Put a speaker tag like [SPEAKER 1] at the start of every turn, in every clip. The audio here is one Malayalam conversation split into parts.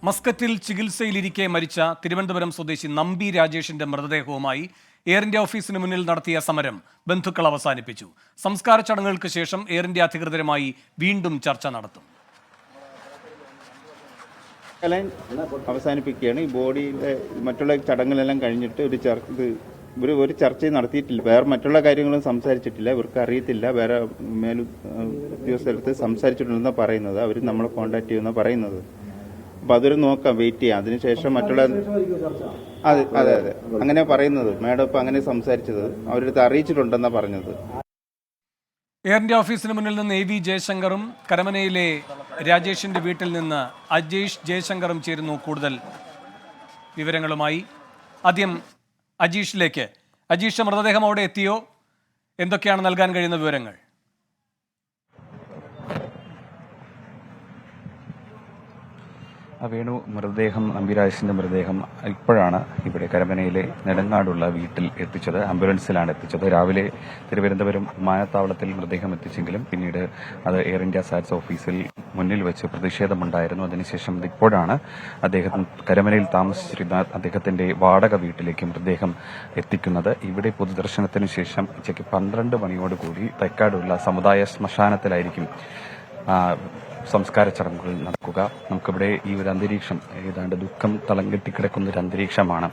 [SPEAKER 1] മസ്കറ്റിൽ ചികിത്സയിലിരിക്കെ മരിച്ച തിരുവനന്തപുരം സ്വദേശി നമ്പി രാജേഷിന്റെ മൃതദേഹവുമായി എയർ ഇന്ത്യ ഓഫീസിന് മുന്നിൽ നടത്തിയ സമരം ബന്ധുക്കൾ അവസാനിപ്പിച്ചു. സംസ്കാര ചടങ്ങുകൾക്ക് ശേഷം എയർ ഇന്ത്യ അധികൃതരുമായി വീണ്ടും ചർച്ച നടത്തും.
[SPEAKER 2] അവസാനിപ്പിക്കുകയാണ്. ഈ ബോഡിയുടെ മറ്റുള്ള ചടങ്ങുകളെല്ലാം കഴിഞ്ഞിട്ട് ഒരു ചർച്ചയും നടത്തിയിട്ടില്ല. വേറെ മറ്റുള്ള കാര്യങ്ങളും സംസാരിച്ചിട്ടില്ല. ഇവർക്ക് അറിയത്തില്ല. വേറെ ഉദ്യോഗസ്ഥരടുത്ത് സംസാരിച്ചിട്ടുണ്ടെന്നാണ് പറയുന്നത്. അവർ നമ്മളെ കോൺടാക്ട് ചെയ്യുമെന്നാണ് പറയുന്നത്. അപ്പൊ അതൊരു നോക്കാം, വെയിറ്റ് ചെയ്യാം. അതിനുശേഷം മറ്റുള്ള അതെ അതെ അതെ അങ്ങനെ പറയുന്നത്. മാഡം ഇപ്പൊ അങ്ങനെ സംസാരിച്ചത് അവരടുത്ത് അറിയിച്ചിട്ടുണ്ടെന്നാണ് പറഞ്ഞത്.
[SPEAKER 1] എയർ ഇന്ത്യ ഓഫീസിന് മുന്നിൽ നിന്ന് AV ജയശങ്കറും കരമനയിലെ രാജേഷിന്റെ വീട്ടിൽ നിന്ന് അജേഷ് ജയശങ്കറും ചേരുന്നു കൂടുതൽ വിവരങ്ങളുമായി. ആദ്യം അജീഷിലേക്ക്. അജീഷ്, മൃതദേഹം അവിടെ എത്തിയോ? എന്തൊക്കെയാണ് നൽകാൻ കഴിയുന്ന വിവരങ്ങൾ?
[SPEAKER 3] വേണു, നമ്പി രാജേഷിന്റെ മൃതദേഹം ഇപ്പോഴാണ് ഇവിടെ കരമനയിലെ നെടുങ്ങാടുള്ള വീട്ടിൽ എത്തിച്ചത്. ആംബുലൻസിലാണ് എത്തിച്ചത്. രാവിലെ തിരുവനന്തപുരം വിമാനത്താവളത്തിൽ മൃതദേഹം എത്തിച്ചെങ്കിലും പിന്നീട് അത് എയർ ഇന്ത്യ സാറ്റ്സ് ഓഫീസിൽ മുന്നിൽ വെച്ച് പ്രതിഷേധമുണ്ടായിരുന്നു. അതിനുശേഷം ഇപ്പോഴാണ് കരമനയിൽ താമസിച്ചിരുന്ന അദ്ദേഹത്തിന്റെ വാടക വീട്ടിലേക്ക് മൃതദേഹം എത്തിക്കുന്നത്. ഇവിടെ പൊതുദർശനത്തിന് ശേഷം ഉച്ചയ്ക്ക് 12 മണിയോടുകൂടി തൈക്കാടുള്ള സമുദായ ശ്മശാനത്തിലായിരിക്കും സംസ്കാര ചടങ്ങുകൾ നടക്കുക. നമുക്കിവിടെ ഈ ഒരു അന്തരീക്ഷം ഏതാണ്ട് ദുഃഖം തളം കെട്ടിക്കിടക്കുന്ന ഒരു അന്തരീക്ഷമാണ്.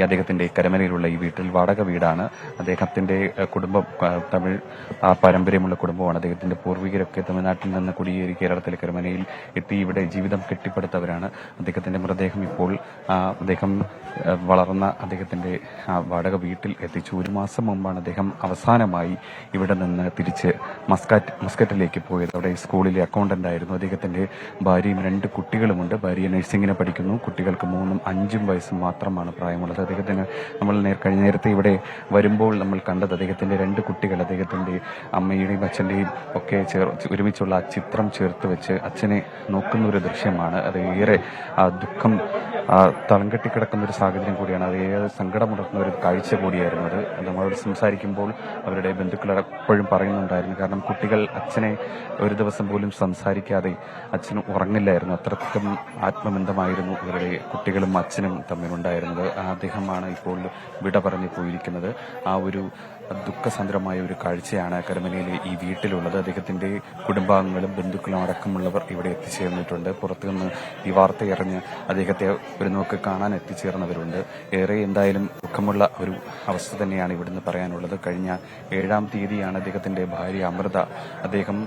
[SPEAKER 3] അദ്ദേഹത്തിന്റെ കരമനയിലുള്ള ഈ വീട്ടിൽ വാടക വീടാണ്. അദ്ദേഹത്തിന്റെ കുടുംബം തമിഴ് പാരമ്പര്യമുള്ള കുടുംബമാണ്. അദ്ദേഹത്തിന്റെ പൂർവികരൊക്കെ തമിഴ്നാട്ടിൽ നിന്ന് കുടിയേറി കേരളത്തിലെ കരമനയിൽ എത്തി ഇവിടെ ജീവിതം കെട്ടിപ്പടുത്തവരാണ്. അദ്ദേഹത്തിന്റെ മൃതദേഹം ഇപ്പോൾ അദ്ദേഹം വളർന്ന അദ്ദേഹത്തിന്റെ വാടക വീട്ടിൽ എത്തിച്ചു. 1 മാസം മുമ്പാണ് അദ്ദേഹം അവസാനമായി ഇവിടെ നിന്ന് തിരിച്ച് മസ്കറ്റിലേക്ക് പോയത്. അവിടെ സ്കൂളിൽ അക്കൗണ്ടന്റ് ആയിരുന്നു. അദ്ദേഹത്തിന്റെ ഭാര്യയും 2 കുട്ടികളുമുണ്ട്. ഭാര്യ നഴ്സിംഗിന് പഠിക്കുന്നു. കുട്ടികൾക്ക് 3ഉം 5ഉം വയസ്സും മാത്രമാണ് പ്രായമുള്ളത്. അദ്ദേഹത്തിന് നമ്മൾ കഴിഞ്ഞ നേരത്തെ ഇവിടെ വരുമ്പോൾ നമ്മൾ കണ്ടത് അദ്ദേഹത്തിന്റെ 2 കുട്ടികൾ അദ്ദേഹത്തിന്റെ അമ്മയുടെയും അച്ഛന്റെയും ഒക്കെ ഒരുമിച്ചുള്ള ആ ചിത്രം ചേർത്ത് വെച്ച് അച്ഛനെ നോക്കുന്ന ഒരു ദൃശ്യമാണ്. അത് ഏറെ ദുഃഖം തളം കെട്ടിക്കിടക്കുന്ന ഒരു സാഹചര്യം കൂടിയാണ്. അത് ഏറെ സങ്കടമുണർത്തുന്ന ഒരു കാഴ്ച കൂടിയായിരുന്നു. അത് നമ്മളോട് സംസാരിക്കുമ്പോൾ അവരുടെ ബന്ധുക്കൾ എപ്പോഴും പറയുന്നുണ്ടായിരുന്നു. കാരണം കുട്ടികൾ അച്ഛനെ ഒരു ദിവസം പോലും സംസാരിക്കാതെ അച്ഛനും ഉറങ്ങില്ലായിരുന്നു. അത്രയ്ക്കും ആത്മബന്ധമായിരുന്നു ഇവരുടെ കുട്ടികളും അച്ഛനും തമ്മിലുണ്ടായിരുന്നത്. അദ്ദേഹമാണ് ഇപ്പോൾ വിട പറഞ്ഞു പോയിരിക്കുന്നത്. ആ ഒരു ദുഃഖസാന്ദ്രമായ ഒരു കാഴ്ചയാണ് കരമനയിലെ ഈ വീട്ടിലുള്ളത്. അദ്ദേഹത്തിന്റെ കുടുംബാംഗങ്ങളും ബന്ധുക്കളും അടക്കമുള്ളവർ ഇവിടെ എത്തിച്ചേർന്നിട്ടുണ്ട്. പുറത്തുനിന്ന് ഈ വാർത്തയറിഞ്ഞ് അദ്ദേഹത്തെ ഒരു നോക്ക് കാണാൻ എത്തിച്ചേർന്നവരുണ്ട്. ഏറെ എന്തായാലും ദുഃഖമുള്ള ഒരു അവസ്ഥ തന്നെയാണ് ഇവിടുന്ന് പറയാനുള്ളത്. കഴിഞ്ഞ 7-ാം തീയതിയാണ് അദ്ദേഹത്തിന്റെ ഭാര്യ അമൃത അദ്ദേഹം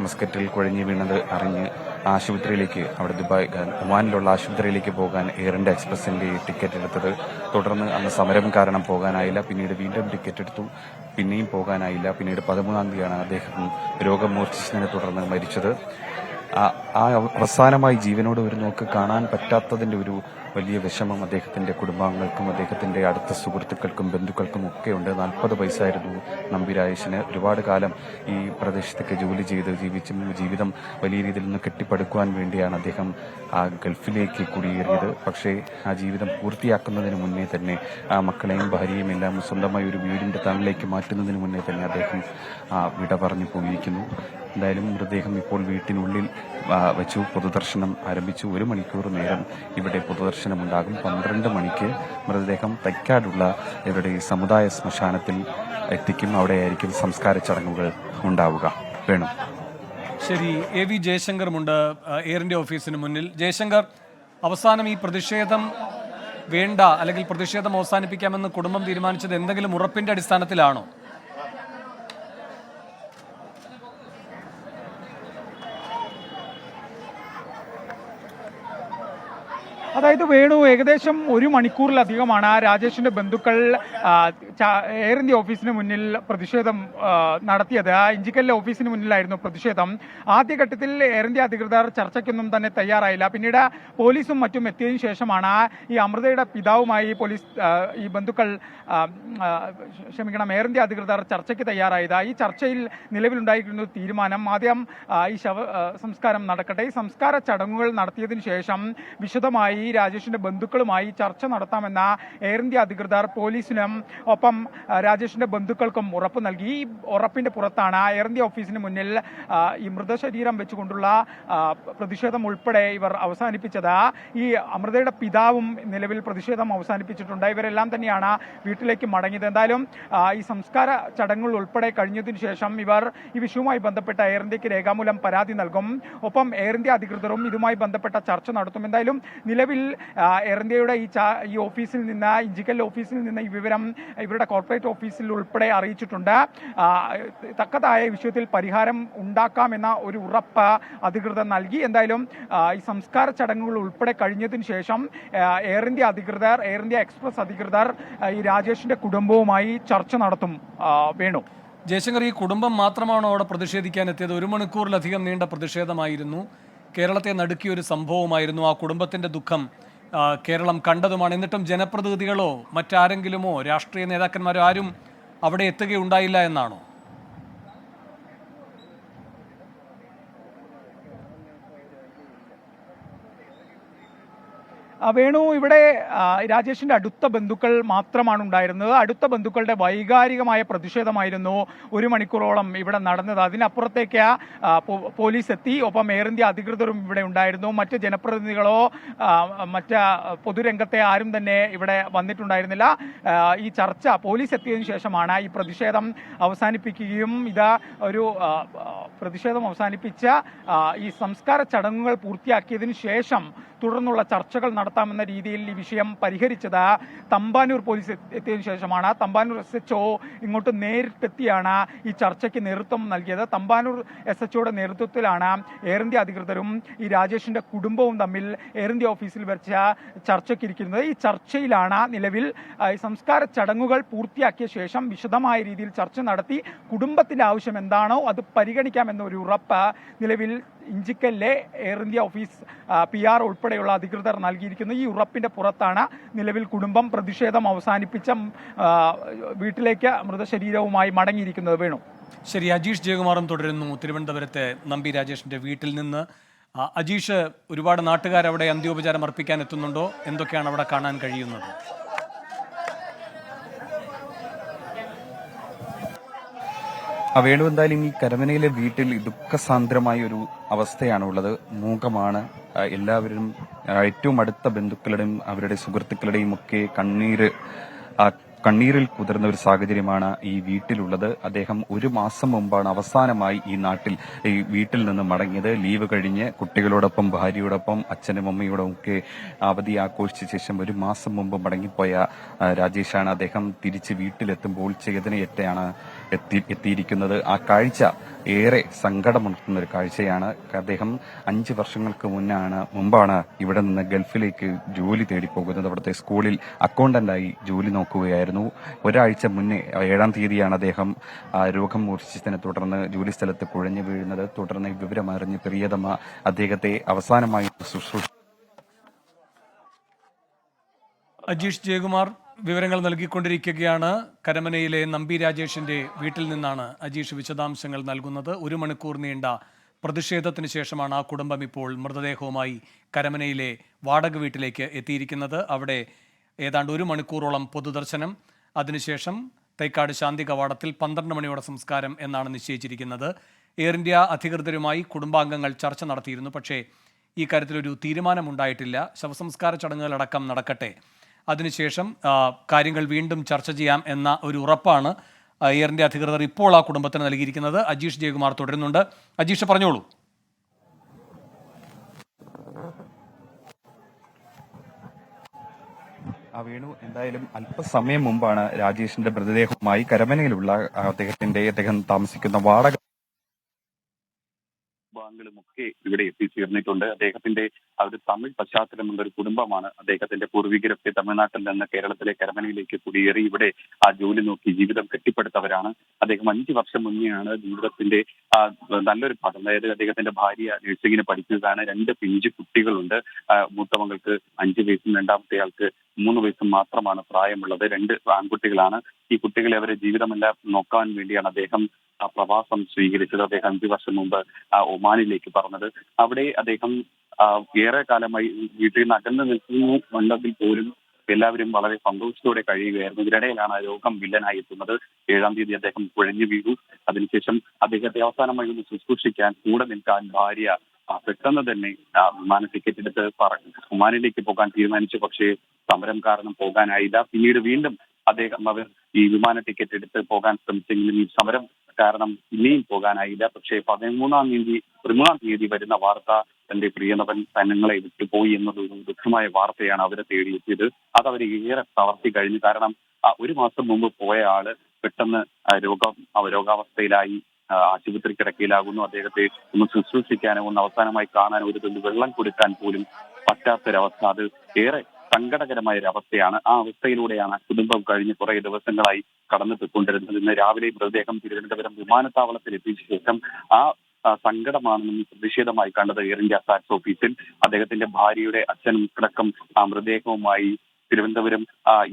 [SPEAKER 3] മസ്കറ്റിൽ കുഴഞ്ഞു വീണത് അറിഞ്ഞ് ആശുപത്രിയിലേക്ക്, അവിടെ ഒമാനിലുള്ള ആശുപത്രിയിലേക്ക് പോകാൻ എയർ ഇന്ത്യ എക്സ്പ്രസിന്റെ ടിക്കറ്റ് എടുത്തത്. തുടർന്ന് അന്ന് സമരം കാരണം പോകാനായില്ല. പിന്നീട് വീണ്ടും ടിക്കറ്റ് എടുത്തു, പിന്നെയും പോകാനായില്ല. പിന്നീട് 13-ാം തീയതിയാണ് അദ്ദേഹം രോഗം മൂർച്ഛിച്ചതിനെ തുടർന്ന് മരിച്ചത്. അവസാനമായി ജീവനോട് ഒരു നോക്ക് കാണാൻ പറ്റാത്തതിന്റെ ഒരു വലിയ വിഷമം അദ്ദേഹത്തിന്റെ കുടുംബാംഗങ്ങൾക്കും അദ്ദേഹത്തിന്റെ അടുത്ത സുഹൃത്തുക്കൾക്കും ബന്ധുക്കൾക്കും ഒക്കെ ഉണ്ട്. 40 വയസ്സായിരുന്നു നമ്പി രാജേഷിന്. ഒരുപാട് കാലം ഈ പ്രദേശത്തൊക്കെ ജോലി ചെയ്ത് ജീവിതം വലിയ രീതിയിൽ നിന്ന് കെട്ടിപ്പടുക്കുവാൻ വേണ്ടിയാണ് അദ്ദേഹം ഗൾഫിലേക്ക് കുടിയേറിയത്. പക്ഷേ ആ ജീവിതം പൂർത്തിയാക്കുന്നതിന് മുന്നേ തന്നെ മക്കളെയും ഭാര്യയും എല്ലാം സ്വന്തമായി ഒരു വീടിന്റെ തണലിലേക്ക് മാറ്റുന്നതിന് മുന്നേ തന്നെ അദ്ദേഹം വിട പറഞ്ഞു പോയിരിക്കുന്നു. എന്തായാലും മൃതദേഹം ഇപ്പോൾ വീട്ടിനുള്ളിൽ വെച്ചു പൊതുദർശനം ആരംഭിച്ചു. 1 മണിക്കൂർ നേരം ഇവിടെ പൊതുദർശനമുണ്ടാകും. 12 മണിക്ക് മൃതദേഹം തൈക്കാടുള്ള ഇവരുടെ സമുദായ ശ്മശാനത്തിൽ എത്തിക്കും. അവിടെയായിരിക്കും സംസ്കാര ചടങ്ങുകൾ ഉണ്ടാവുക. വേണം.
[SPEAKER 1] ശരി, AV ജയശങ്കറുമുണ്ട് എയർ ഇന്ത്യ ഓഫീസിന് മുന്നിൽ. ജയശങ്കർ, അവസാനം ഈ പ്രതിഷേധം വേണ്ട അല്ലെങ്കിൽ പ്രതിഷേധം അവസാനിപ്പിക്കാമെന്ന് കുടുംബം തീരുമാനിച്ചത് എന്തെങ്കിലും ഉറപ്പിന്റെ അടിസ്ഥാനത്തിലാണോ?
[SPEAKER 4] അതായത് വേണു, ഏകദേശം 1 മണിക്കൂറിലധികമാണ് രാജേഷിന്റെ ബന്ധുക്കൾ എയർ ഇന്ത്യ ഓഫീസിന് മുന്നിൽ പ്രതിഷേധം നടത്തിയത്. ഇഞ്ചിക്കല്ലിലെ ഓഫീസിന് മുന്നിലായിരുന്നു പ്രതിഷേധം. ആദ്യഘട്ടത്തിൽ എയർ ഇന്ത്യ അധികൃതർ ചർച്ചയ്ക്കൊന്നും തന്നെ തയ്യാറായില്ല. പിന്നീട് പോലീസും മറ്റും എത്തിയതിനു ശേഷമാണ് ഈ അമൃതയുടെ പിതാവുമായി ഈ ബന്ധുക്കൾ എയർ ഇന്ത്യ അധികൃതർ ചർച്ചയ്ക്ക് തയ്യാറായത്. ഈ ചർച്ചയിൽ നിലവിലുണ്ടായിരിക്കുന്ന തീരുമാനം ആദ്യം ഈ സംസ്കാരം നടക്കട്ടെ. ഈ സംസ്കാര ചടങ്ങുകൾ നടത്തിയതിനു ശേഷം വിശദമായി രാജേഷിന്റെ ബന്ധുക്കളുമായി ചർച്ച നടത്താമെന്ന എയർ ഇന്ത്യ അധികൃതർ പോലീസിനും ഒപ്പം രാജേഷിന്റെ ബന്ധുക്കൾക്കും ഉറപ്പ് നൽകി. ഈ ഉറപ്പിന്റെ പുറത്താണ് എയർ ഇന്ത്യ ഓഫീസിന് മുന്നിൽ ഈ മൃതശരീരം വെച്ചുകൊണ്ടുള്ള പ്രതിഷേധം ഉൾപ്പെടെ ഇവർ അവസാനിപ്പിച്ചത്. ഈ അമൃതയുടെ പിതാവും നിലവിൽ പ്രതിഷേധം അവസാനിപ്പിച്ചിട്ടുണ്ട്. ഇവരെല്ലാം തന്നെയാണ് വീട്ടിലേക്ക് മടങ്ങിയത്. എന്തായാലും ഈ സംസ്കാര ചടങ്ങുകൾ ഉൾപ്പെടെ കഴിഞ്ഞതിന് ശേഷം ഇവർ ഈ വിഷയവുമായി ബന്ധപ്പെട്ട എയർ ഇന്ത്യക്ക് രേഖാമൂലം പരാതി നൽകും. ഒപ്പം എയർ ഇന്ത്യ അധികൃതരും ഇതുമായി ബന്ധപ്പെട്ട ചർച്ച നടത്തും. എന്തായാലും നിലവിൽ എയർ ഇന്ത്യയുടെ ഈ ഓഫീസിൽ നിന്ന്, ഇഞ്ചിക്കൽ ഓഫീസിൽ നിന്ന് ഈ വിവരം ഇവരുടെ കോർപ്പറേറ്റ് ഓഫീസിൽ ഉൾപ്പെടെ അറിയിച്ചിട്ടുണ്ട്. തക്കതായ വിഷയത്തിൽ പരിഹാരം ഉണ്ടാക്കാമെന്ന ഒരു ഉറപ്പ് അധികൃതർ നൽകി. എന്തായാലും ഈ സംസ്കാര ചടങ്ങുകൾ ഉൾപ്പെടെ കഴിഞ്ഞതിന് ശേഷം എയർ ഇന്ത്യ അധികൃതർ, എയർ ഇന്ത്യ എക്സ്പ്രസ് അധികൃതർ ഈ രാജേഷിന്റെ കുടുംബവുമായി ചർച്ച നടത്തും. വേണു,
[SPEAKER 1] ജയശങ്കർ, ഈ കുടുംബം മാത്രമാണോ അവിടെ പ്രതിഷേധിക്കാൻ എത്തിയത്? 1 മണിക്കൂറിലധികം നീണ്ട പ്രതിഷേധമായിരുന്നു. കേരളത്തെ നടുക്കിയ ഒരു സംഭവമായിരുന്നു. ആ കുടുംബത്തിന്റെ ദുഃഖം കേരളം കണ്ടതുമാണ്. എന്നിട്ടും ജനപ്രതിനിധികളോ മറ്റാരെങ്കിലുമോ രാഷ്ട്രീയ നേതാക്കന്മാരോ ആരും അവിടെ എത്തുകയുണ്ടായില്ല എന്നാണോ?
[SPEAKER 4] വേണു, ഇവിടെ രാജേഷിന്റെ അടുത്ത ബന്ധുക്കൾ മാത്രമാണ് ഉണ്ടായിരുന്നത്. അടുത്ത ബന്ധുക്കളുടെ വൈകാരികമായ പ്രതിഷേധമായിരുന്നു 1 മണിക്കൂറോളം ഇവിടെ നടന്നത്. അതിനപ്പുറത്തേക്ക് പോലീസ് എത്തി. ഒപ്പം എയർ ഇന്ത്യ അധികൃതരും ഇവിടെ ഉണ്ടായിരുന്നു. മറ്റ് ജനപ്രതിനിധികളോ മറ്റ് പൊതുരംഗത്തെ ആരും തന്നെ ഇവിടെ വന്നിട്ടുണ്ടായിരുന്നില്ല. ഈ ചർച്ച പോലീസ് എത്തിയതിനു ശേഷമാണ് ഈ പ്രതിഷേധം അവസാനിപ്പിക്കുകയും ഒരു പ്രതിഷേധം അവസാനിപ്പിച്ച ഈ സംസ്കാര ചടങ്ങുകൾ പൂർത്തിയാക്കിയതിനു ശേഷം തുടർന്നുള്ള ചർച്ചകൾ നടത്താമെന്ന രീതിയിൽ ഈ വിഷയം പരിഹരിച്ചത്. തമ്പാനൂർ പോലീസ് എത്തിയതിനു ശേഷമാണ്. തമ്പാനൂർ SHO ഇങ്ങോട്ട് നേരിട്ടെത്തിയാണ് ഈ ചർച്ചയ്ക്ക് നേതൃത്വം നൽകിയത്. തമ്പാനൂർ SHOയുടെ നേതൃത്വത്തിലാണ് എയർ ഇന്ത്യ അധികൃതരും ഈ രാജേഷിന്റെ കുടുംബവും തമ്മിൽ എയർ ഇന്ത്യ ഓഫീസിൽ വെച്ച ചർച്ചയ്ക്കിരിക്കുന്നത്. ഈ ചർച്ചയിലാണ് നിലവിൽ സംസ്കാര ചടങ്ങുകൾ പൂർത്തിയാക്കിയ ശേഷം വിശദമായ രീതിയിൽ ചർച്ച നടത്തി കുടുംബത്തിന്റെ ആവശ്യം എന്താണോ അത് പരിഗണിക്കാമെന്ന ഒരു ഉറപ്പ് നിലവിൽ ഇഞ്ചിക്കലിലെ എയർ ഇന്ത്യ ഓഫീസ് PR ഉൾപ്പെടെയുള്ള അധികൃതർ നൽകിയിരിക്കുന്നു. ഈ ഉറപ്പിന്റെ പുറത്താണ് നിലവിൽ കുടുംബം പ്രതിഷേധം അവസാനിപ്പിച്ച വീട്ടിലേക്ക് മൃതശരീരവുമായി മടങ്ങിയിരിക്കുന്നത്. വേണു,
[SPEAKER 1] ശരി. അജീഷ് ജയകുമാറും തുടരുന്നു തിരുവനന്തപുരത്തെ നമ്പി രാജേഷിന്റെ വീട്ടിൽ നിന്ന്. അജീഷ്, ഒരുപാട് നാട്ടുകാർ അവിടെ അന്ത്യോപചാരം അർപ്പിക്കാൻ എത്തുന്നുണ്ടോ? എന്തൊക്കെയാണ് അവിടെ കാണാൻ കഴിയുന്നത്?
[SPEAKER 3] വേണു, എന്തായാലും ഈ കരമനയിലെ വീട്ടിൽ ദുഃഖസാന്ദ്രമായ ഒരു അവസ്ഥയാണ് ഉള്ളത്. മൂകമാണ്. എല്ലാവരും ഏറ്റവും അടുത്ത ബന്ധുക്കളുടെയും അവരുടെ സുഹൃത്തുക്കളുടെയും ഒക്കെ കണ്ണീരിൽ കുതിർന്ന ഒരു സാഹചര്യമാണ് ഈ വീട്ടിലുള്ളത്. അദ്ദേഹം 1 മാസം മുമ്പാണ് അവസാനമായി ഈ വീട്ടിൽ നിന്ന് മടങ്ങിയത്. ലീവ് കഴിഞ്ഞ് കുട്ടികളോടൊപ്പം, ഭാര്യയോടൊപ്പം, അച്ഛനും അമ്മയോടും ഒക്കെ അവധി ആഘോഷിച്ച ശേഷം 1 മാസം മുമ്പ് മടങ്ങിപ്പോയ രാജേഷാണ്. അദ്ദേഹം തിരിച്ച് വീട്ടിലെത്തുമ്പോൾ ചേതനയേറ്റാണ് എത്തിയിരിക്കുന്നത്. ആ കാഴ്ച ഏറെ സങ്കടമുണർത്തുന്ന ഒരു കാഴ്ചയാണ്. അദ്ദേഹം 5 വർഷങ്ങൾക്ക് മുമ്പാണ് ഇവിടെ നിന്ന് ഗൾഫിലേക്ക് ജോലി തേടി പോകുന്നത്. അവിടുത്തെ സ്കൂളിൽ അക്കൗണ്ടന്റായി ജോലി നോക്കുകയായിരുന്നു. ഒരാഴ്ച മുന്നേ 7-ാം തീയതിയാണ് അദ്ദേഹം രോഗം മൂർച്ഛിച്ചതിനെ തുടർന്ന് ജോലി സ്ഥലത്ത് കുഴഞ്ഞു വീഴുന്നത്. തുടർന്ന് വിവരമറിഞ്ഞ് പ്രിയതമ അദ്ദേഹത്തെ അവസാനമായി ശുശ്രൂഷ.
[SPEAKER 1] അജീഷ് ജയകുമാർ വിവരങ്ങൾ നൽകിക്കൊണ്ടിരിക്കുകയാണ്. കരമനയിലെ നമ്പി രാജേഷിന്റെ വീട്ടിൽ നിന്നാണ് അജീഷ് വിശദാംശങ്ങൾ നൽകുന്നത്. 1 മണിക്കൂർ നീണ്ട പ്രതിഷേധത്തിന് ശേഷമാണ് ആ കുടുംബം ഇപ്പോൾ മൃതദേഹവുമായി കരമനയിലെ വാടക വീട്ടിലേക്ക് എത്തിയിരിക്കുന്നത്. അവിടെ ഏതാണ്ട് 1 മണിക്കൂറോളം പൊതുദർശനം, അതിനുശേഷം തൈക്കാട് ശാന്തി കവാടത്തിൽ 12 മണിയോടെ സംസ്കാരം എന്നാണ് നിശ്ചയിച്ചിരിക്കുന്നത്. എയർ ഇന്ത്യ അധികൃതരുമായി കുടുംബാംഗങ്ങൾ ചർച്ച നടത്തിയിരുന്നു. പക്ഷേ ഈ കാര്യത്തിലൊരു തീരുമാനമുണ്ടായിട്ടില്ല. ശവസംസ്കാര ചടങ്ങുകളടക്കം നടക്കട്ടെ, അതിനുശേഷം കാര്യങ്ങൾ വീണ്ടും ചർച്ച ചെയ്യാം എന്ന ഒരു ഉറപ്പാണ് എയർ ഇന്ത്യ അധികൃതർ ഇപ്പോൾ ആ കുടുംബത്തിന് നൽകിയിരിക്കുന്നത്. അജീഷ് ജയകുമാർ തുടരുന്നുണ്ട്. അജീഷ്, പറഞ്ഞോളൂ.
[SPEAKER 3] വേണു, എന്തായാലും അല്പസമയം മുമ്പാണ് രാജേഷിന്റെ മൃതദേഹവുമായി കരമനയിലുള്ള അദ്ദേഹം താമസിക്കുന്ന വാടക കുടുംബാംഗങ്ങളുമൊക്കെ ഇവിടെ എത്തിച്ചേർന്നിട്ടുണ്ട്. അദ്ദേഹത്തിന്റെ ഒരു തമിഴ് പശ്ചാത്തലമുള്ള ഒരു കുടുംബമാണ്. അദ്ദേഹത്തിന്റെ പൂർവികരൊക്കെ തമിഴ്നാട്ടിൽ നിന്ന് കേരളത്തിലെ കരമനയിലേക്ക് കുടിയേറി ഇവിടെ ജോലി നോക്കി ജീവിതം കെട്ടിപ്പടുത്തവരാണ്. അദ്ദേഹം 5 വർഷം മുന്നെയാണ് ജീവിതത്തിന്റെ നല്ലൊരു ഭാഗം, അതായത് അദ്ദേഹത്തിന്റെ ഭാര്യ നഴ്സിംഗിന് പഠിക്കുകയാണ്. 2 പിഞ്ചു കുട്ടികളുണ്ട്. മൂത്ത മകൾക്ക് 5 വയസ്സും രണ്ടാമത്തെ ആൾക്ക് 3 വയസ്സും മാത്രമാണ് പ്രായമുള്ളത്. 2 ആൺകുട്ടികളാണ്. ഈ കുട്ടികളെ അവരെ ജീവിതമെല്ലാം നോക്കാൻ വേണ്ടിയാണ് അദ്ദേഹം
[SPEAKER 5] പ്രവാസം സ്വീകരിച്ചത്. അദ്ദേഹം 5 വർഷം മുമ്പ് ഒമാനിലേക്ക് പറഞ്ഞത്. അവിടെ അദ്ദേഹം ഏറെ കാലമായി വീട്ടിൽ നിന്ന് അകന്നു നിൽക്കുന്നു ഉണ്ടെങ്കിൽ പോലും എല്ലാവരും വളരെ സന്തോഷത്തോടെ കഴിയുകയായിരുന്നു. ഇതിനിടയിലാണ് രോഗം വില്ലനായി എത്തുന്നത്. 7-ാം തീയതി അദ്ദേഹം കുഴഞ്ഞു വീണു. അതിനുശേഷം അദ്ദേഹത്തെ അവസാനമായി ഒന്ന് ശുശ്രൂഷിക്കാൻ കൂടെ നിൽക്കാൻ ഭാര്യ പെട്ടെന്ന് തന്നെ വിമാന ടിക്കറ്റ് എടുത്ത് ഒമാനിലേക്ക് പോകാൻ തീരുമാനിച്ചു. പക്ഷേ സമരം കാരണം പോകാനായില്ല. പിന്നീട് വീണ്ടും അവർ ഈ വിമാന ടിക്കറ്റ് എടുത്ത് പോകാൻ ശ്രമിച്ചെങ്കിലും ഈ സമരം കാരണം ഇനിയും പോകാനായില്ല. പക്ഷേ 13-ാം തീയതി വരുന്ന വാർത്ത തന്റെ പ്രിയനവൻ തങ്ങളെ വിട്ടുപോയി എന്നതൊരു ദുഃഖമായ വാർത്തയാണ് അവരെ തേടിയെത്തിയത്. അത് അവർ ഏറെ തളർത്തി കഴിഞ്ഞു. കാരണം 1 മാസം മുമ്പ് പോയ ആള് പെട്ടെന്ന് രോഗാവസ്ഥയിലായി ആശുപത്രി കിടക്കയിലാകുന്നു. അദ്ദേഹത്തെ ഒന്ന് ശുശ്രൂഷിക്കാനോ ഒന്ന് അവസാനമായി കാണാനോ ഒരു തുള്ളി വെള്ളം കൊടുക്കാൻ പോലും പറ്റാത്തൊരവസ്ഥ. അത് ഏറെ സങ്കടകരമായ ഒരു അവസ്ഥയാണ്. ആ അവസ്ഥയിലൂടെയാണ് കുടുംബം കഴിഞ്ഞ് കുറെ ദിവസങ്ങളായി കടന്നു പോയിക്കൊണ്ടിരുന്നത്. ഇന്ന് രാവിലെ മൃതദേഹം തിരുവനന്തപുരം വിമാനത്താവളത്തിൽ എത്തിച്ച ശേഷം സങ്കടമാണെന്നും പ്രതിഷേധമായി കണ്ടത് എയർ ഇന്ത്യ സാറ്റ്സ് ഓഫീസിൽ. അദ്ദേഹത്തിന്റെ ഭാര്യയുടെ അച്ഛനും അടക്കം മൃതദേഹവുമായി തിരുവനന്തപുരം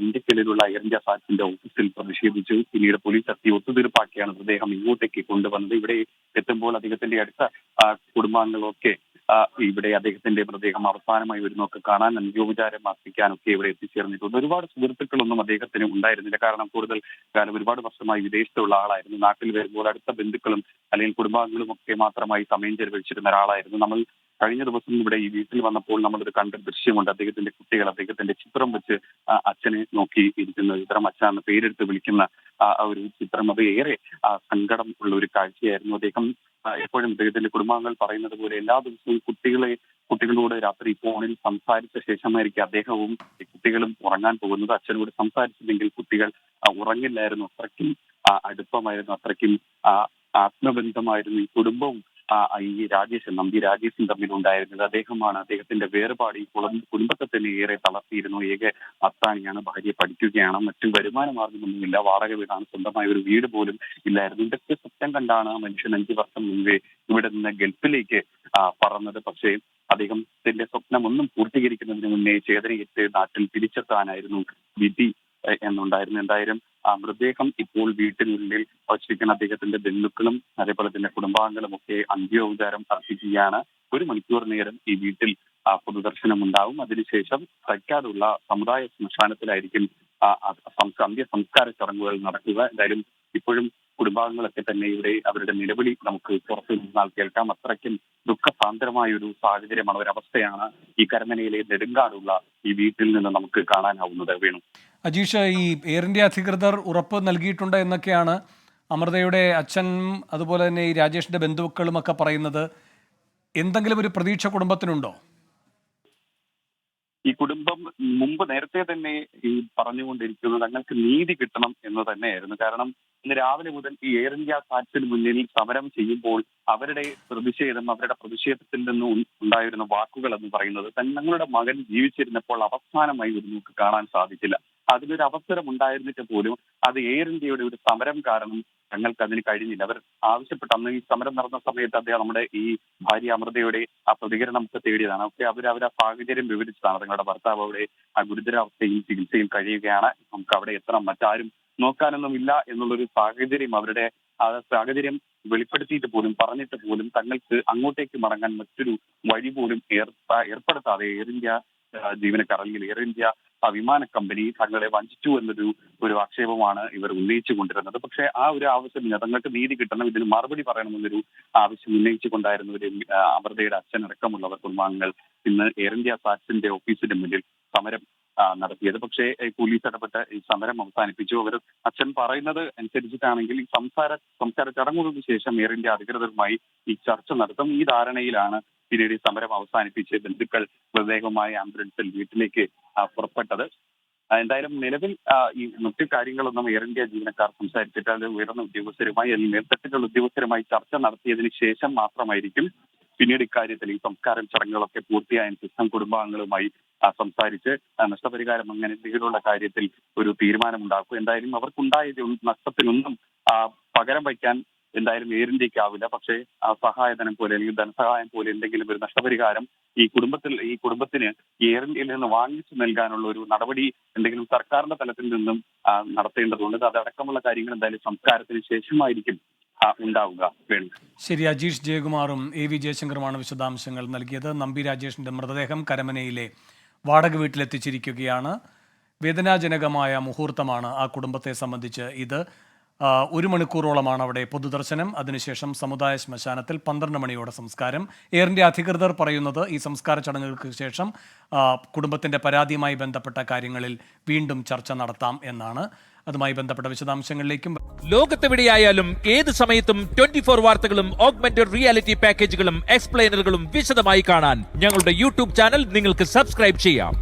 [SPEAKER 5] ഇന്ത്യക്കലിലുള്ള എയർ ഇന്ത്യ സാറ്റ്സിന്റെ ഓഫീസിൽ പ്രതിഷേധിച്ചു. പിന്നീട് പോലീസ് എത്തി ഒത്തുതീർപ്പാക്കിയാണ് മൃതദേഹം ഇങ്ങോട്ടേക്ക് കൊണ്ടുവന്നത്. ഇവിടെ എത്തുമ്പോൾ അദ്ദേഹത്തിന്റെ അടുത്ത കുടുംബാംഗങ്ങളൊക്കെ ഇവിടെ അദ്ദേഹത്തിന്റെ മൃതദേഹം അവസാനമായി വരുന്നൊക്കെ കാണാൻ അന്ത്യോപചാരം അർപ്പിക്കാനൊക്കെ ഇവിടെ എത്തിച്ചേർന്നിട്ടുണ്ട്. ഒരുപാട് സുഹൃത്തുക്കളൊന്നും അദ്ദേഹത്തിന് ഉണ്ടായിരുന്നില്ല. കാരണം കൂടുതൽ കാലം ഒരുപാട് വർഷമായി വിദേശത്തുള്ള ആളായിരുന്നു. നാട്ടിൽ വരുമ്പോൾ അടുത്ത ബന്ധുക്കളും അല്ലെങ്കിൽ കുടുംബാംഗങ്ങളും ഒക്കെ മാത്രമായി സമയം ചെലവഴിച്ചിരുന്ന ഒരാളായിരുന്നു. നമ്മൾ കഴിഞ്ഞ ദിവസം ഇവിടെ ഈ വീട്ടിൽ വന്നപ്പോൾ നമ്മളൊരു കണ്ട ദൃശ്യമുണ്ട്. അദ്ദേഹത്തിന്റെ കുട്ടികൾ അദ്ദേഹത്തിന്റെ ചിത്രം വെച്ച് അച്ഛനെ നോക്കി ഇരിക്കുന്ന ചിത്രം, അച്ഛൻ എന്ന് പേരെടുത്ത് വിളിക്കുന്ന ഒരു ചിത്രം. അത് ഏറെ സങ്കടം ഉള്ള ഒരു കാഴ്ചയായിരുന്നു. അദ്ദേഹം എപ്പോഴും അദ്ദേഹത്തിന്റെ കുടുംബാംഗങ്ങൾ പറയുന്നത് പോലെ എല്ലാ ദിവസവും കുട്ടികളോട് രാത്രി ഫോണിൽ സംസാരിച്ച ശേഷമായിരിക്കും അദ്ദേഹവും കുട്ടികളും ഉറങ്ങാൻ പോകുന്നത്. അച്ഛനോട് സംസാരിച്ചില്ലെങ്കിൽ കുട്ടികൾ ഉറങ്ങില്ലായിരുന്നു. അത്രയ്ക്കും അടുപ്പമായിരുന്നു, അത്രയ്ക്കും ആത്മബന്ധമായിരുന്നു ഈ കുടുംബവും ഈ നമ്പി രാജേഷും തമ്മിലുണ്ടായിരുന്നത്. അദ്ദേഹത്തിന്റെ വേർപാട് ഈ കുടുംബത്തെ തന്നെ ഏറെ തളർത്തിയിരുന്നു. ഏക അത്താണിയാണ്, ഭാര്യ പഠിക്കുകയാണ്, മറ്റു വരുമാന മാർഗമൊന്നുമില്ല, വാടക വീടാണ്, സ്വന്തമായ ഒരു വീട് പോലും ഇല്ലായിരുന്നു. ഇതൊക്കെ സ്വപ്നം കണ്ടാണ് ആ മനുഷ്യൻ 5 വർഷം മുമ്പേ ഇവിടെ നിന്ന് ഗൾഫിലേക്ക് പറന്നത്. പക്ഷേ അദ്ദേഹത്തിന്റെ സ്വപ്നം ഒന്നും പൂർത്തീകരിക്കുന്നതിന് മുന്നേ ചേതനയേറ്റ് നാട്ടിൽ തിരിച്ചെത്താനായിരുന്നു വിധി എന്നുണ്ടായിരുന്നു. എന്തായാലും മൃതദേഹം ഇപ്പോൾ വീട്ടിനുള്ളിൽ വച്ചിരിക്കുന്ന അദ്ദേഹത്തിന്റെ ബന്ധുക്കളും അതേപോലെ തന്നെ കുടുംബാംഗങ്ങളും ഒക്കെ അന്ത്യോപചാരം അർപ്പിക്കുകയാണ്. 1 മണിക്കൂർ നേരം ഈ വീട്ടിൽ പൊതുദർശനം ഉണ്ടാവും. അതിനുശേഷം തൈക്കാടുള്ള സമുദായ ശ്മശാനത്തിലായിരിക്കും സംസ്കാര ചടങ്ങുകൾ നടക്കുക. എന്തായാലും ഇപ്പോഴും കുടുംബാംഗങ്ങളൊക്കെ തന്നെ ഇവിടെ അവരുടെ നിലവിളി നമുക്ക് പുറത്തു നിന്നാൽ കേൾക്കാം. അത്രയ്ക്കും ദുഃഖസാന്ദ്രമായ ഒരു സാഹചര്യമാണ്, ഒരവസ്ഥയാണ് ഈ കരമനയിലെ നെടുങ്കാടുള്ള ഈ വീട്ടിൽ നിന്ന് നമുക്ക് കാണാനാവുന്നത്. വേണു,
[SPEAKER 1] അജീഷ്, ഈ എയർ ഇന്ത്യ അധികൃതർ ഉറപ്പ് നൽകിയിട്ടുണ്ട് എന്നൊക്കെയാണ് അമൃതയുടെ അച്ഛനും അതുപോലെ തന്നെ ഈ രാജേഷിന്റെ ബന്ധുക്കളും ഒക്കെ പറയുന്നത്. എന്തെങ്കിലും ഒരു പ്രതീക്ഷ കുടുംബത്തിനുണ്ടോ?
[SPEAKER 5] ഈ കുടുംബം മുമ്പ് നേരത്തെ തന്നെ ഈ പറഞ്ഞുകൊണ്ടിരിക്കുന്നത് തങ്ങൾക്ക് നീതി കിട്ടണം എന്ന് തന്നെയായിരുന്നു. കാരണം ഇന്ന് രാവിലെ മുതൽ ഈ എയർ ഇന്ത്യ സാറ്റ്സിന് മുന്നിൽ സമരം ചെയ്യുമ്പോൾ അവരുടെ പ്രതിഷേധത്തിൽ നിന്ന് ഉണ്ടായിരുന്ന വാക്കുകൾ എന്ന് പറയുന്നത് തങ്ങളുടെ മകൻ ജീവിച്ചിരുന്നപ്പോൾ അവസാനമായി ഒരു നമുക്ക് കാണാൻ സാധിച്ചില്ല. അതിലൊരു അവസരം ഉണ്ടായിരുന്നിട്ട് പോലും അത് എയർ ഇന്ത്യയുടെ ഒരു സമരം കാരണം തങ്ങൾക്ക് അതിന് കഴിഞ്ഞില്ല. അവർ ആവശ്യപ്പെട്ട അന്ന് ഈ സമരം നടന്ന സമയത്ത് അദ്ദേഹം നമ്മുടെ ഈ ഭാര്യ അമൃതയുടെ പ്രതികരണം ഒക്കെ തേടിയതാണ്. ഒക്കെ അവരുടെ സാഹചര്യം വിവരിച്ചതാണ്. തങ്ങളുടെ ഭർത്താവ് അവിടെ ഗുരുതരാവസ്ഥയിൽ ചികിത്സയിൽ കഴിയുകയാണ്, നമുക്ക് അവിടെ എത്തണം, മറ്റാരും നോക്കാനൊന്നുമില്ല എന്നുള്ളൊരു സാഹചര്യം അവരുടെ സാഹചര്യം വെളിപ്പെടുത്തിയിട്ട് പോലും പറഞ്ഞിട്ട് പോലും തങ്ങൾക്ക് അങ്ങോട്ടേക്ക് മടങ്ങാൻ മറ്റൊരു വഴി പോലും ഏർപ്പെടുത്താതെ എയർ ഇന്ത്യ ജീവനക്കാർ അല്ലെങ്കിൽ എയർ ഇന്ത്യ വിമാന കമ്പനി തങ്ങളെ വഞ്ചിച്ചു എന്നൊരു ആക്ഷേപമാണ് ഇവർ ഉന്നയിച്ചു കൊണ്ടിരുന്നത്. പക്ഷേ ആ ഒരു ആവശ്യം തങ്ങൾക്ക് നീതി കിട്ടണം, ഇതിന് മറുപടി പറയണമെന്നൊരു ആവശ്യം ഉന്നയിച്ചുകൊണ്ടായിരുന്നു ഒരു അമൃതയുടെ അച്ഛനടക്കമുള്ളവർ കുടുംബാംഗങ്ങൾ ഇന്ന് എയർ ഇന്ത്യ സാറ്റ്സിന്റെ ഓഫീസിന്റെ മുന്നിൽ സമരം നടത്തിയത്. പക്ഷേ പോലീസ് ഇടപെട്ട് ഈ സമരം അവസാനിപ്പിച്ചു. അവർ അച്ഛൻ പറയുന്നത് അനുസരിച്ചിട്ടാണെങ്കിൽ ഈ സംസ്കാര ചടങ്ങുകൾക്ക് ശേഷം എയർ ഇന്ത്യ അധികൃതരുമായി ഈ ചർച്ച നടത്തും. ഈ ധാരണയിലാണ് പിന്നീട് ഈ സമരം അവസാനിപ്പിച്ച് ബന്ധുക്കൾ മൃതദേഹവുമായി ആംബുലൻസിൽ വീട്ടിലേക്ക് പുറപ്പെട്ടത്. എന്തായാലും നിലവിൽ ഈ മറ്റു കാര്യങ്ങളൊന്നും എയർ ഇന്ത്യ ജീവനക്കാർ സംസാരിച്ചിട്ട് അത് ഉയർന്ന ഉദ്യോഗസ്ഥരുമായി അല്ലെങ്കിൽ മേൽത്തട്ടിലുള്ള ഉദ്യോഗസ്ഥരുമായി ചർച്ച നടത്തിയതിനു ശേഷം മാത്രമായിരിക്കും പിന്നീട് ഇക്കാര്യത്തിൽ ഈ സംസ്കാരം ചടങ്ങുകളൊക്കെ പൂർത്തിയായതിനു ശേഷം കുടുംബാംഗങ്ങളുമായി സംസാരിച്ച് നഷ്ടപരിഹാരം അങ്ങനെ എന്തെങ്കിലുമുള്ള കാര്യത്തിൽ ഒരു തീരുമാനമുണ്ടാക്കും. എന്തായാലും അവർക്കുണ്ടായ നഷ്ടത്തിനൊന്നും പകരം വയ്ക്കാൻ എന്തായാലും എയർ ഇന്ത്യക്കാവില്ല. പക്ഷേ സഹായധനം പോലെ അല്ലെങ്കിൽ ധനസഹായം പോലെ എന്തെങ്കിലും ഒരു നഷ്ടപരിഹാരം ഈ കുടുംബത്തിന് എയർ ഇന്ത്യയിൽ നിന്ന് വാങ്ങിച്ചു നൽകാനുള്ള ഒരു നടപടി എന്തെങ്കിലും സർക്കാരിന്റെ തലത്തിൽ നിന്നും നടത്തേണ്ടതുണ്ട്. അതടക്കമുള്ള കാര്യങ്ങൾ എന്തായാലും സംസ്കാരത്തിന് ശേഷമായിരിക്കും ഉണ്ടാവുക. വേണം.
[SPEAKER 1] ശരി, അജീഷ് ജയകുമാറും AV ജയശങ്കറുമാണ് വിശദാംശങ്ങൾ നൽകിയത്. നമ്പി രാജേഷിന്റെ മൃതദേഹം കരമനയിലെ വാടക വീട്ടിലെത്തിച്ചിരിക്കുകയാണ്. വേദനാജനകമായ മുഹൂർത്തമാണ് ആ കുടുംബത്തെ സംബന്ധിച്ച് ഇത്. 1 മണിക്കൂറോളമാണ് അവിടെ പൊതുദർശനം. അതിനുശേഷം സമുദായ ശ്മശാനത്തിൽ 12 മണിയോടെ സംസ്കാരം. എയർ ഇന്ത്യ അധികൃതർ പറയുന്നത് ഈ സംസ്കാര ചടങ്ങുകൾക്ക് ശേഷം കുടുംബത്തിന്റെ പരാതിയുമായി ബന്ധപ്പെട്ട കാര്യങ്ങളിൽ വീണ്ടും ചർച്ച നടത്താം എന്നാണ്. അതുമായി ബന്ധപ്പെട്ട വിശദാംശങ്ങളിലേക്കും
[SPEAKER 6] ലോകത്തെവിടെയായാലും ഏത് സമയത്തും 24 വാർത്തകളും ഓഗ്മെന്റഡ് റിയാലിറ്റി പാക്കേജുകളും എക്സ്പ്ലെയിനറുകളും വിശദമായി കാണാൻ ഞങ്ങളുടെ യൂട്യൂബ് ചാനൽ നിങ്ങൾക്ക് സബ്സ്ക്രൈബ് ചെയ്യാം.